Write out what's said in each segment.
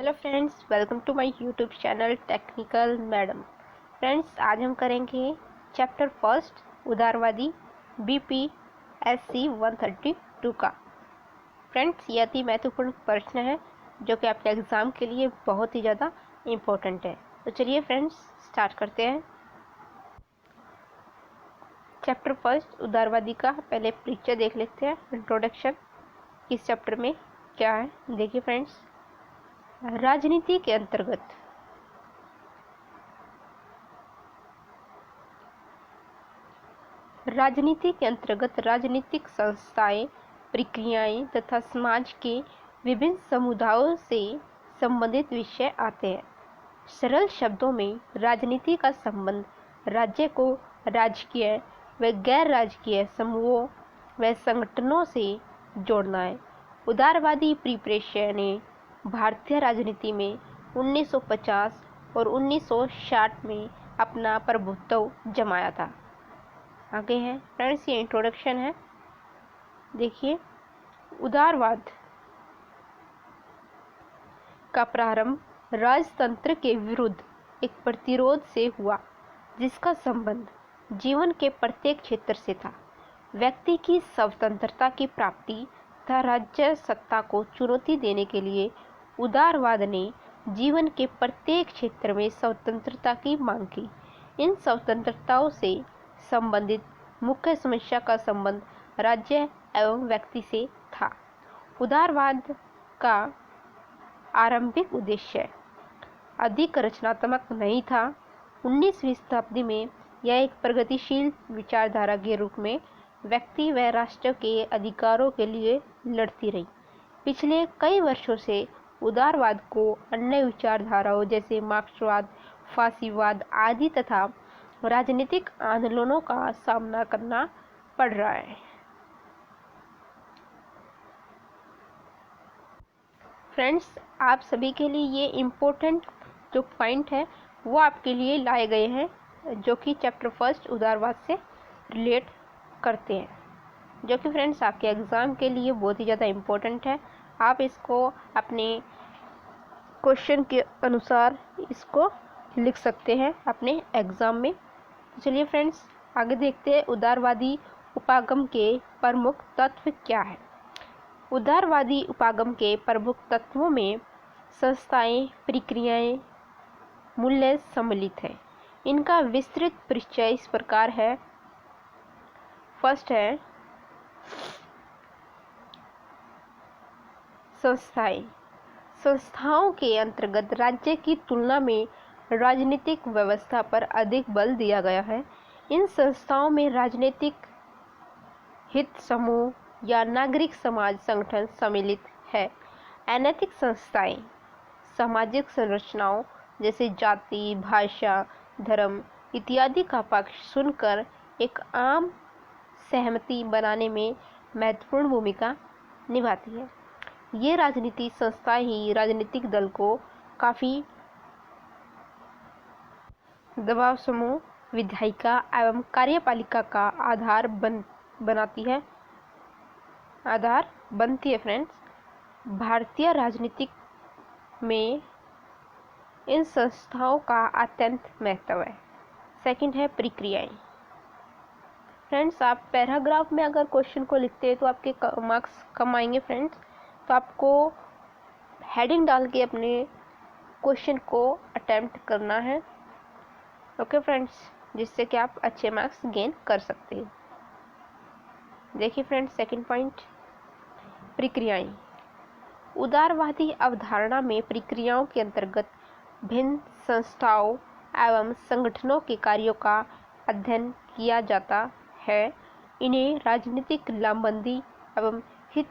Hello friends, welcome to my YouTube channel technical madam. Friends, आज हम करेंगे chapter first उदारवादी BPSC 132 का। फ्रेंड्स, ये अति महत्वपूर्ण प्रश्न है जो कि आपके एग्ज़ाम के लिए बहुत ही ज़्यादा इम्पोर्टेंट है। तो चलिए फ्रेंड्स, स्टार्ट करते हैं। चैप्टर फर्स्ट उदारवादी का पहले परिचय देख लेते हैं, इंट्रोडक्शन। इस चैप्टर में क्या है देखिए फ्रेंड्स। राजनीति के अंतर्गत राजनीतिक संस्थाएं, प्रक्रियाएं तथा समाज के विभिन्न समुदायों से संबंधित विषय आते हैं। सरल शब्दों में राजनीति का संबंध राज्य को राजकीय व गैर राजकीय समूहों व संगठनों से जोड़ना है। उदारवादी परिप्रेक्ष्य ने भारतीय राजनीति में 1950 और 1960 में अपना प्रभुत्व जमाया था। आगे है फ्रेंड्स, ये इंट्रोडक्शन है। देखिए, उदारवाद का प्रारंभ राजतंत्र के विरुद्ध एक प्रतिरोध से हुआ, जिसका संबंध जीवन के प्रत्येक क्षेत्र से था। व्यक्ति की स्वतंत्रता की प्राप्ति तथा राज्य सत्ता को चुनौती देने के लिए उदारवाद ने जीवन के प्रत्येक क्षेत्र में स्वतंत्रता की मांग की। इन स्वतंत्रताओं से संबंधित मुख्य समस्या का संबंध राज्य एवं व्यक्ति से था। उदारवाद का आरंभिक उद्देश्य अधिक रचनात्मक नहीं था। 19वीं शताब्दी में यह एक प्रगतिशील विचारधारा के रूप में व्यक्ति व राष्ट्र के अधिकारों के लिए लड़ती रही। पिछले कई वर्षों से उदारवाद को अन्य विचारधाराओं जैसे मार्क्सवाद, फासीवाद आदि तथा राजनीतिक आंदोलनों का सामना करना पड़ रहा है। फ्रेंड्स, आप सभी के लिए ये इम्पोर्टेंट जो पॉइंट है वो आपके लिए लाए गए हैं, जो कि चैप्टर फर्स्ट उदारवाद से रिलेट करते हैं, जो कि फ्रेंड्स आपके एग्ज़ाम के लिए बहुत ही ज़्यादा इम्पोर्टेंट है। आप इसको अपने क्वेश्चन के अनुसार इसको लिख सकते हैं अपने एग्ज़ाम में। चलिए फ्रेंड्स, आगे देखते हैं उदारवादी उपागम के प्रमुख तत्व क्या है। उदारवादी उपागम के प्रमुख तत्वों में संस्थाएं, प्रक्रियाएं, मूल्य सम्मिलित है। इनका विस्तृत परिचय इस प्रकार है। फर्स्ट है संस्थाएं। संस्थाओं के अंतर्गत राज्य की तुलना में राजनीतिक व्यवस्था पर अधिक बल दिया गया है। इन संस्थाओं में राजनीतिक हित समूह या नागरिक समाज संगठन सम्मिलित है। अनैतिक संस्थाएं सामाजिक संरचनाओं जैसे जाति, भाषा, धर्म इत्यादि का पक्ष सुनकर एक आम सहमति बनाने में महत्वपूर्ण भूमिका निभाती है। ये राजनीति संस्थाएं ही राजनीतिक दल को काफ़ी दबाव समूह, विधायिका एवं कार्यपालिका का आधार बनती है फ्रेंड्स। भारतीय राजनीति में इन संस्थाओं का अत्यंत महत्व है। सेकंड है प्रक्रियाएं। फ्रेंड्स, आप पैराग्राफ में अगर क्वेश्चन को लिखते हैं तो आपके मार्क्स कम आएंगे फ्रेंड्स। तो आपको हेडिंग डाल के अपने क्वेश्चन को अटेम्प्ट करना है, ओके फ्रेंड्स, जिससे कि आप अच्छे मार्क्स गेन कर सकते हैं। देखिए फ्रेंड्स, सेकंड पॉइंट प्रक्रियाएं। उदारवादी अवधारणा में प्रक्रियाओं के अंतर्गत भिन्न संस्थाओं एवं संगठनों के कार्यों का अध्ययन किया जाता है। इन्हें राजनीतिक लामबंदी एवं हित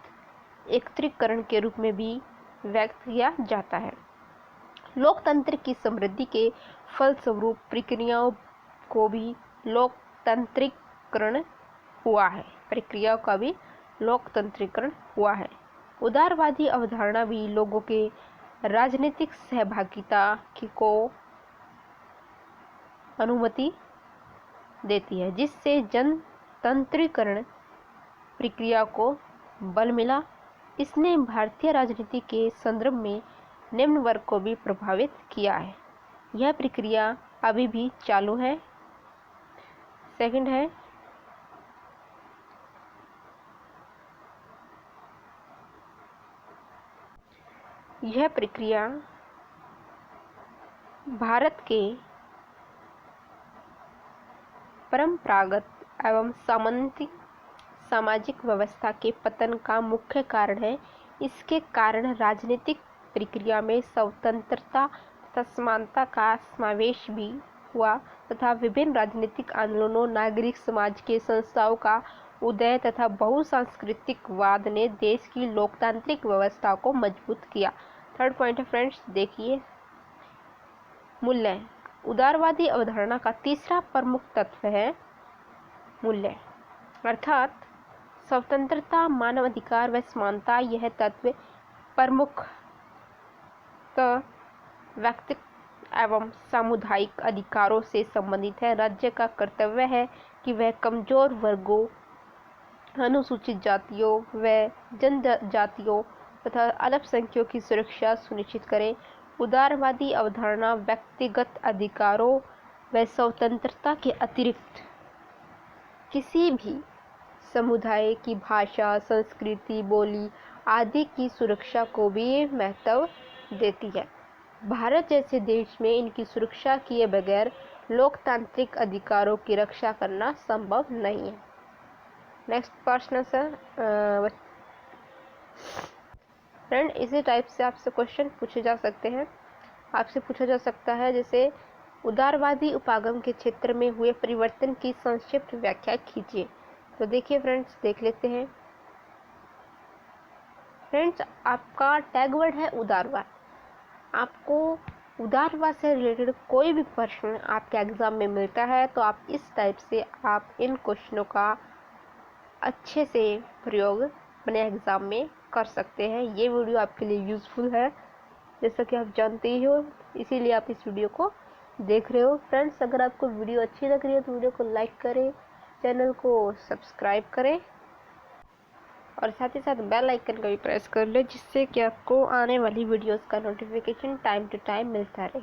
एकत्रीकरण के रूप में भी व्यक्त किया जाता है। लोकतंत्र की समृद्धि के फलस्वरूप प्रक्रियाओं को भी लोकतंत्रीकरण हुआ है। प्रक्रियाओं का भी लोकतंत्रीकरण हुआ है। उदारवादी अवधारणा भी लोगों के राजनीतिक सहभागिता को अनुमति देती है, जिससे जनतंत्रीकरण प्रक्रिया को बल मिला। इसने भारतीय राजनीति के संदर्भ में निम्न वर्ग को भी प्रभावित किया है। यह प्रक्रिया अभी भी चालू है। सेकंड है, यह प्रक्रिया भारत के परंपरागत एवं सामाजिक व्यवस्था के पतन का मुख्य कारण है। इसके कारण राजनीतिक प्रक्रिया में स्वतंत्रता तथा समानता का समावेश भी हुआ तथा विभिन्न राजनीतिक आंदोलनों, नागरिक समाज के संस्थाओं का उदय तथा बहुसांस्कृतिकवाद ने देश की लोकतांत्रिक व्यवस्था को मजबूत किया। थर्ड पॉइंट है फ्रेंड्स, देखिए, मूल्य। उदारवादी अवधारणा का तीसरा प्रमुख तत्व है मूल्य, अर्थात स्वतंत्रता, मानवाधिकार व समानता। यह तत्व प्रमुख व्यक्तिगत एवं सामुदायिक अधिकारों से संबंधित है। राज्य का कर्तव्य है कि वह कमजोर वर्गों, अनुसूचित जातियों व जनजातियों तथा अल्पसंख्यकों की सुरक्षा सुनिश्चित करे। उदारवादी अवधारणा व्यक्तिगत अधिकारों व स्वतंत्रता के अतिरिक्त किसी भी समुदाय की भाषा, संस्कृति, बोली आदि की सुरक्षा को भी महत्व देती है। भारत जैसे देश में इनकी सुरक्षा किए बगैर लोकतांत्रिक अधिकारों की रक्षा करना संभव नहीं है। नेक्स्ट प्रश्न सर, फ्रेंड, इसी टाइप से आपसे क्वेश्चन पूछे जा सकते हैं। आपसे पूछा जा सकता है जैसे उदारवादी उपागम के क्षेत्र में हुए परिवर्तन की संक्षिप्त व्याख्या कीजिए। तो देखिए फ्रेंड्स, देख लेते हैं। फ्रेंड्स, आपका टैग वर्ड है उदारवाद। आपको उदारवाद से रिलेटेड कोई भी प्रश्न आपके एग्जाम में मिलता है तो आप इस टाइप से आप इन क्वेश्चनों का अच्छे से प्रयोग अपने एग्जाम में कर सकते हैं। ये वीडियो आपके लिए यूजफुल है, जैसा कि आप जानते ही हो, इसीलिए आप इस वीडियो को देख रहे हो। फ्रेंड्स, अगर आपको वीडियो अच्छी लग रही है तो वीडियो को लाइक करें, चैनल को सब्सक्राइब करें और साथ ही साथ बेल आइकन का भी प्रेस कर ले, जिससे कि आपको आने वाली वीडियोस का नोटिफिकेशन टाइम टू टाइम मिलता रहे।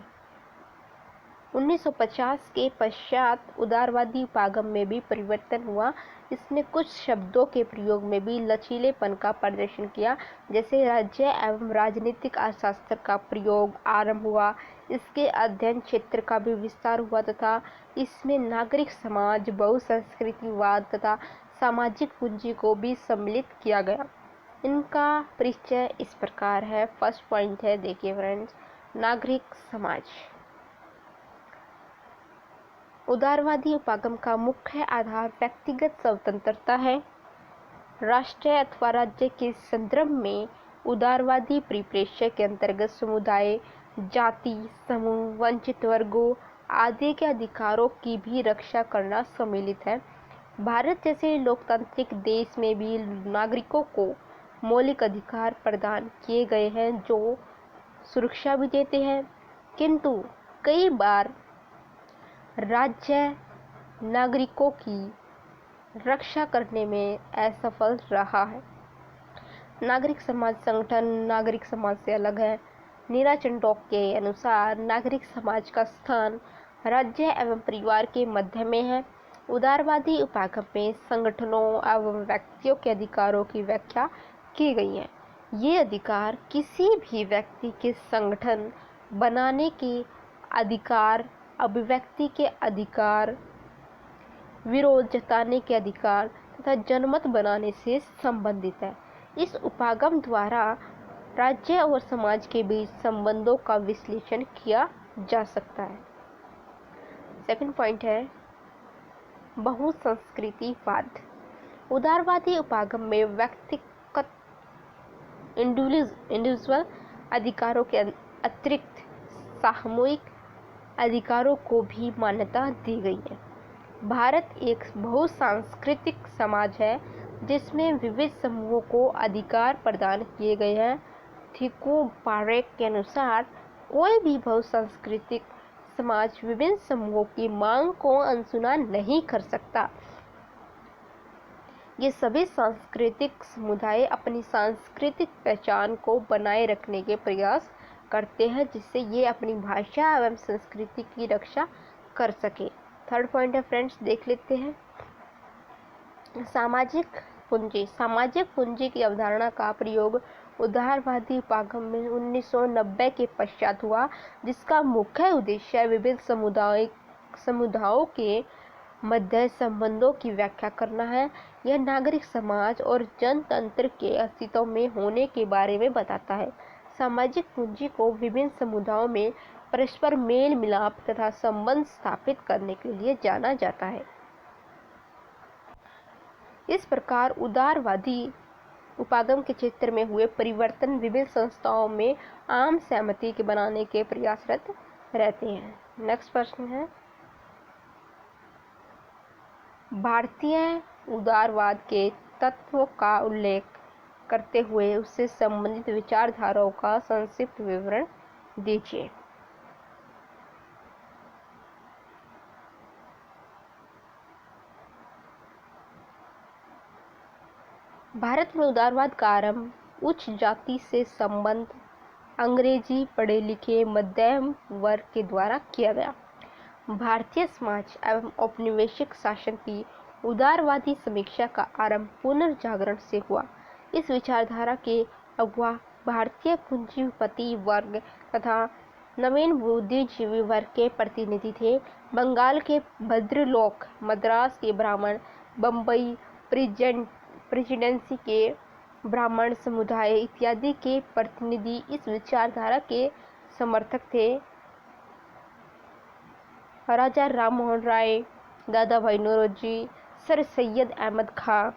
1950 के पश्चात उदारवादी उपागम में भी परिवर्तन हुआ। इसने कुछ शब्दों के प्रयोग में भी लचीलेपन का प्रदर्शन किया, जैसे राज्य एवं राजनीतिक अर्थशास्त्र का प्रयोग आरंभ हुआ। इसके अध्ययन क्षेत्र का भी विस्तार हुआ तथा इसमें नागरिक समाज, बहुसंस्कृतिवाद तथा सामाजिक पूंजी को भी सम्मिलित किया गया। इनका परिचय इस प्रकार है। फर्स्ट पॉइंट है, देखिए फ्रेंड्स, नागरिक समाज। उदारवादी उपागम का मुख्य आधार व्यक्तिगत स्वतंत्रता है। राष्ट्र अथवा राज्य के संदर्भ में उदारवादी परिप्रेक्ष्य के अंतर्गत समुदाय, जाति, समूह, वंचित वर्गों आदि के अधिकारों की भी रक्षा करना सम्मिलित है। भारत जैसे लोकतांत्रिक देश में भी नागरिकों को मौलिक अधिकार प्रदान किए गए हैं जो सुरक्षा भी देते हैं, किंतु कई बार राज्य नागरिकों की रक्षा करने में असफल रहा है। नागरिक समाज संगठन नागरिक समाज से अलग है। नीरा चंडोक के अनुसार नागरिक समाज का स्थान राज्य एवं परिवार के मध्य में है। उदारवादी उपागम में संगठनों एवं व्यक्तियों के अधिकारों की व्याख्या की गई है। ये अधिकार किसी भी व्यक्ति के संगठन बनाने के अधिकार, अभिव्यक्ति के अधिकार, विरोध जताने के अधिकार तथा जनमत बनाने से संबंधित है। इस उपागम द्वारा राज्य और समाज के बीच संबंधों का विश्लेषण किया जा सकता है। सेकंड पॉइंट है बहुसंस्कृतिवाद। उदारवादी उपागम में व्यक्तिगत इंडिविजुअल अधिकारों के अतिरिक्त सामूहिक अधिकारों को भी मान्यता दी गई है। भारत एक बहुसांस्कृतिक समाज है जिसमें विविध समूहों को अधिकार प्रदान किए गए हैं। थिको बारेक के अनुसार कोई भी बहुसांस्कृतिक समाज विभिन्न समूहों की मांग को अनसुना नहीं कर सकता। ये सभी सांस्कृतिक समुदाय अपनी सांस्कृतिक पहचान को बनाए रखने के प्रयास करते हैं जिससे ये अपनी भाषा एवं संस्कृति की रक्षा कर सके। थर्ड पॉइंट है फ्रेंड्स, देख लेते हैं सामाजिक पूंजी की अवधारणा का प्रयोग उदारवादी उपागम में 1990 के पश्चात हुआ, जिसका मुख्य उद्देश्य विभिन्न समुदायों के मध्य संबंधों की व्याख्या करना है। यह नागरिक समाज और जनतंत्र के अस्तित्व में होने के बारे में बताता है। सामाजिक पूंजी को विभिन्न समुदायों में परस्पर मेल मिलाप तथा संबंध स्थापित करने के लिए जाना जाता है। इस प्रकार उदारवादी उपागम के क्षेत्र में हुए परिवर्तन विभिन्न संस्थाओं में आम सहमति के बनाने के प्रयासरत रहते हैं। नेक्स्ट प्रश्न है, भारतीय उदारवाद के तत्वों का उल्लेख करते हुए उससे संबंधित विचारधाराओं का संक्षिप्त विवरण दीजिए। भारत में उदारवाद का आरंभ उच्च जाति से संबंध अंग्रेजी पढ़े लिखे मध्यम वर्ग के द्वारा किया गया। भारतीय समाज एवं औपनिवेशिक शासन की उदारवादी समीक्षा का आरंभ पुनर्जागरण से हुआ। इस विचारधारा के अगुवा भारतीय पूंजीपति वर्ग तथा नवीन बुद्धिजीवी वर्ग के प्रतिनिधि थे। बंगाल के भद्रलोक, मद्रास के ब्राह्मण, बम्बई प्रेसिडेंसी के ब्राह्मण समुदाय इत्यादि के प्रतिनिधि इस विचारधारा के समर्थक थे। राजा राम मोहन राय, दादा भाई नौरोजी, सर सैयद अहमद खां,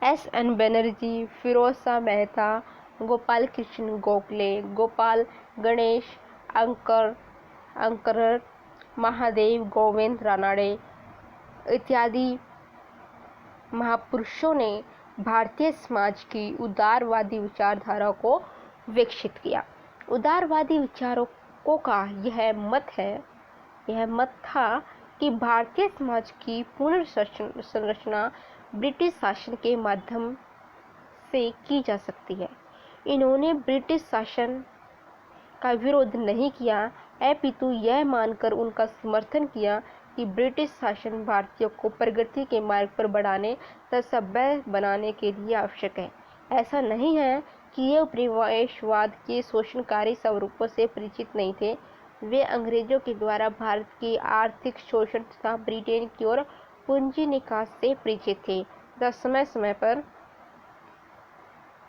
S.N. बनर्जी, फिरोज शाह मेहता, गोपाल कृष्ण गोखले, गोपाल गणेश अंकर, महादेव गोविंद रानड़े इत्यादि महापुरुषों ने भारतीय समाज की उदारवादी विचारधारा को विकसित किया। उदारवादी विचारकों का यह मत था कि भारतीय समाज की पुनर्संरचना ब्रिटिश शासन के माध्यम से की जा सकती है। इन्होंने ब्रिटिश शासन का विरोध नहीं किया, अपितु यह मानकर उनका समर्थन किया कि ब्रिटिश शासन भारतीयों को प्रगति के मार्ग पर बढ़ाने तथा सभ्य बनाने के लिए आवश्यक है। ऐसा नहीं है कि ये उपनिवेशवाद के शोषणकारी स्वरूपों से परिचित नहीं थे। वे अंग्रेजों के द्वारा भारत की आर्थिक शोषण तथा ब्रिटेन की ओर पूंजी निकास से परिचित थे तथा समय समय पर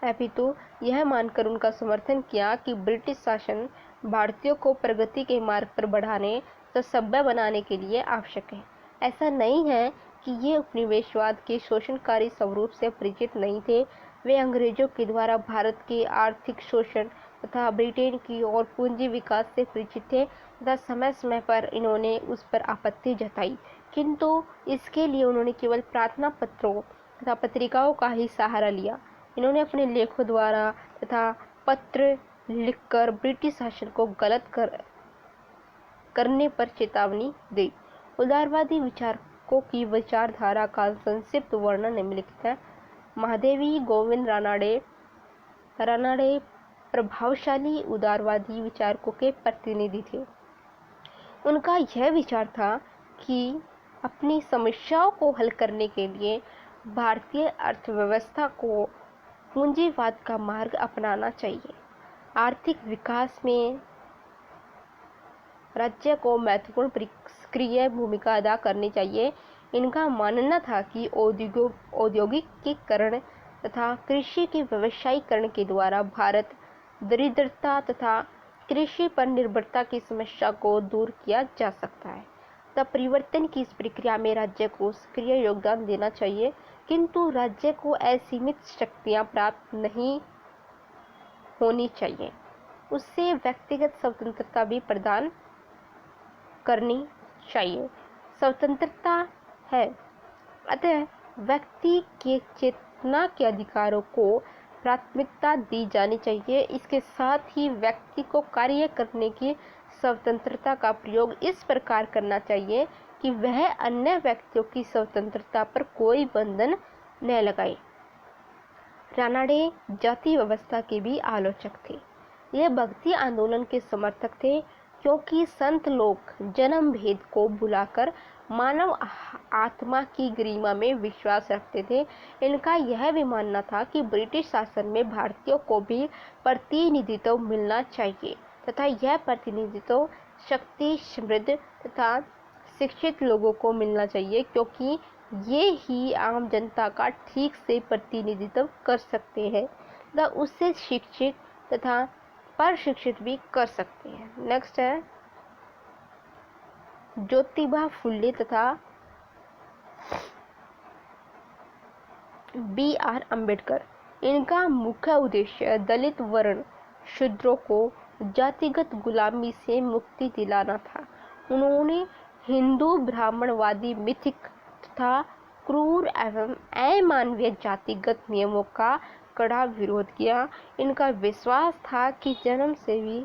अपितु यह मानकर उनका समर्थन किया कि ब्रिटिश शासन भारतीयों को प्रगति के मार्ग पर बढ़ाने तथा सभ्य बनाने के लिए आवश्यक है। ऐसा नहीं है कि ये उपनिवेशवाद के शोषणकारी स्वरूप से परिचित नहीं थे। वे अंग्रेजों के द्वारा भारत के आर्थिक शोषण तथा ब्रिटेन की ओर पूंजी विकास से परिचित थे तथा समय समय पर इन्होंने उस पर आपत्ति जताई, किंतु इसके लिए उन्होंने केवल प्रार्थना पत्रों तथा पत्रिकाओं का ही सहारा लिया। इन्होंने अपने लेखों द्वारा तथा पत्र लिखकर ब्रिटिश शासन को गलत करने पर चेतावनी दी। उदारवादी विचारकों की विचारधारा का संक्षिप्त वर्णन निम्नलिखित है। महादेवी गोविंद रानड़े प्रभावशाली उदारवादी विचारकों के प्रतिनिधि थे। उनका यह विचार था कि अपनी समस्याओं को हल करने के लिए भारतीय अर्थव्यवस्था को पूंजीवाद का मार्ग अपनाना चाहिए। आर्थिक विकास में राज्य को महत्वपूर्ण सक्रिय भूमिका अदा करनी चाहिए। इनका मानना था कि औद्योगिकीकरण तथा कृषि के व्यवसायीकरण के द्वारा भारत दरिद्रता तथा कृषि पर निर्भरता की समस्या को दूर किया जा सकता है। तब परिवर्तन की इस प्रक्रिया में राज्य को सक्रिय योगदान देना चाहिए, किंतु राज्य को असीमित शक्तियां प्राप्त नहीं होनी चाहिए। उससे व्यक्तिगत स्वतंत्रता भी प्रदान करनी चाहिए। स्वतंत्रता है, अतः व्यक्ति के चेतना के अधिकारों को प्राथमिकता दी जानी चाहिए। इसके साथ ही व्यक्ति को कार्य करने की स्वतंत्रता का प्रयोग इस प्रकार करना चाहिए कि वह अन्य व्यक्तियों की स्वतंत्रता पर कोई बंधन न लगाए। रानड़े जाति व्यवस्था के भी आलोचक थे। ये भक्ति आंदोलन के समर्थक थे क्योंकि संत लोग जन्म भेद को भुलाकर मानव आत्मा की गरिमा में विश्वास रखते थे। इनका यह भी मानना था कि ब्रिटिश शासन में भारतीयों को भी प्रतिनिधित्व मिलना चाहिए तथा यह प्रतिनिधित्व शक्ति, समृद्ध तथा शिक्षित लोगों को मिलना चाहिए, क्योंकि ये ही आम जनता का ठीक से प्रतिनिधित्व कर सकते हैं तथा उससे शिक्षित तथा प्रशिक्षित भी कर सकते हैं। नेक्स्ट है ज्योतिबा फुले तथा B.R. अम्बेडकर। इनका मुख्य उद्देश्य दलित वर्ण शूद्रों को जातिगत गुलामी से मुक्ति दिलाना था। उन्होंने हिंदू ब्राह्मणवादी मिथिक तथा क्रूर एवं अमानवीय जातिगत नियमों का कड़ा विरोध किया। इनका विश्वास था कि जन्म से भी